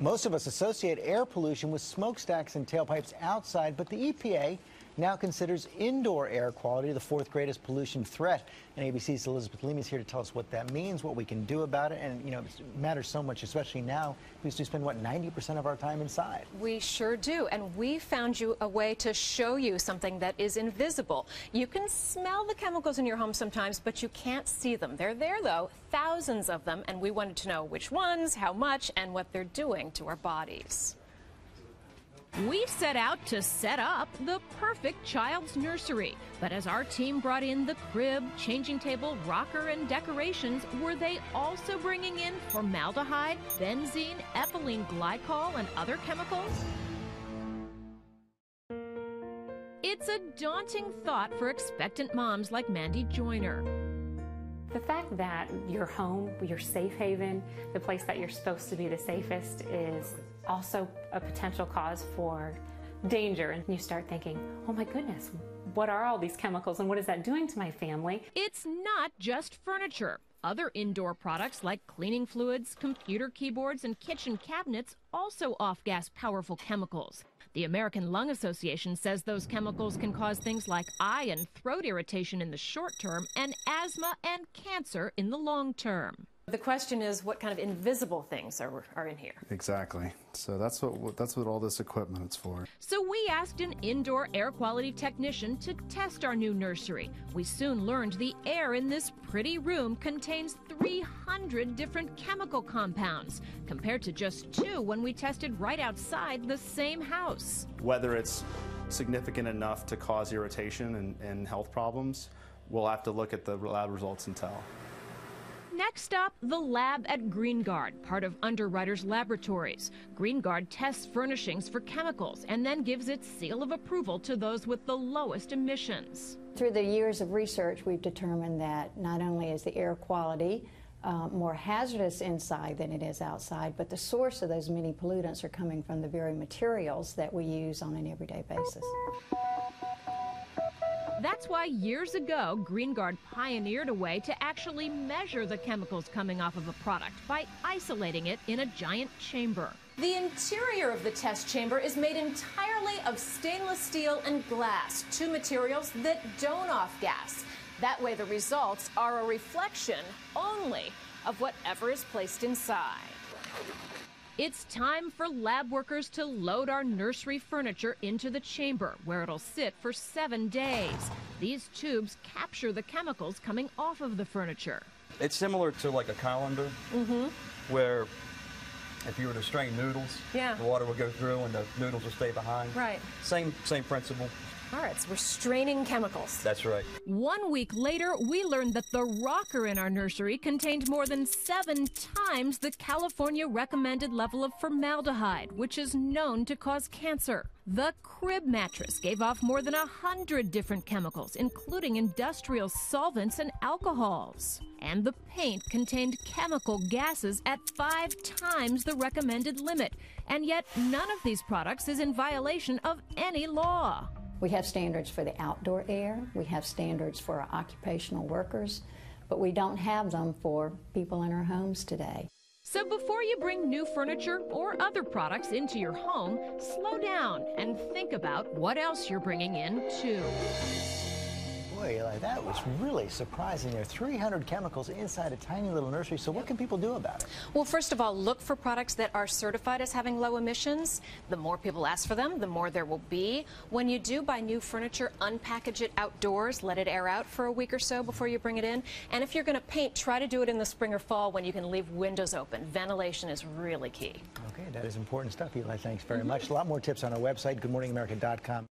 Most of us associate air pollution with smokestacks and tailpipes outside, but the EPA now considers indoor air quality the fourth greatest pollution threat. And ABC's Elizabeth Leamy is here to tell us what that means, what we can do about it. And, you know, it matters so much, especially now, because we spend, what, 90% of our time inside. We sure do. And we found you a way to show you something that is invisible. You can smell the chemicals in your home sometimes, but you can't see them. They're there, though, thousands of them. And we wanted to know which ones, how much, and what they're doing to our bodies. We set out to set up the perfect child's nursery. But as our team brought in the crib, changing table, rocker, and decorations, were they also bringing in formaldehyde, benzene, ethylene glycol, and other chemicals? It's a daunting thought for expectant moms like Mandy Joyner. The fact that your home, your safe haven, the place that you're supposed to be the safest, is also a potential cause for danger. And you start thinking, oh my goodness, what are all these chemicals and what is that doing to my family? It's not just furniture. Other indoor products like cleaning fluids, computer keyboards, and kitchen cabinets also off-gas powerful chemicals. The American Lung Association says those chemicals can cause things like eye and throat irritation in the short term and asthma and cancer in the long term. The question is, what kind of invisible things are in here? Exactly. So that's what all this equipment is for. So we asked an indoor air quality technician to test our new nursery. We soon learned the air in this pretty room contains 300 different chemical compounds, compared to just 2 when we tested right outside the same house. Whether it's significant enough to cause irritation and health problems, we'll have to look at the lab results and tell. Next up, the lab at GreenGuard, part of Underwriters Laboratories. GreenGuard tests furnishings for chemicals and then gives its seal of approval to those with the lowest emissions. Through the years of research, we've determined that not only is the air quality more hazardous inside than it is outside, but the source of those many pollutants are coming from the very materials that we use on an everyday basis. That's why years ago, GreenGuard pioneered a way to actually measure the chemicals coming off of a product by isolating it in a giant chamber. The interior of the test chamber is made entirely of stainless steel and glass, 2 materials that don't off-gas. That way the results are a reflection only of whatever is placed inside. It's time for lab workers to load our nursery furniture into the chamber, where it'll sit for 7 days. These tubes capture the chemicals coming off of the furniture. It's similar to like a colander, where if you were to strain noodles, the water would go through and the noodles will stay behind. Right. Same principle. All right, so we're straining chemicals. That's right. 1 week later, we learned that the rocker in our nursery contained more than 7 times the California recommended level of formaldehyde, which is known to cause cancer. The crib mattress gave off more than 100 different chemicals, including industrial solvents and alcohols. And the paint contained chemical gases at 5 times the recommended limit. And yet, none of these products is in violation of any law. We have standards for the outdoor air, we have standards for our occupational workers, but we don't have them for people in our homes today. So before you bring new furniture or other products into your home, slow down and think about what else you're bringing in too. Boy, Eli, that was really surprising. There are 300 chemicals inside a tiny little nursery, so what can people do about it? Well, first of all, look for products that are certified as having low emissions. The more people ask for them, the more there will be. When you do buy new furniture, unpackage it outdoors, let it air out for a week or so before you bring it in. And if you're going to paint, try to do it in the spring or fall when you can leave windows open. Ventilation is really key. Okay, that is important stuff, Eli. Thanks very much. A lot more tips on our website, goodmorningamerica.com.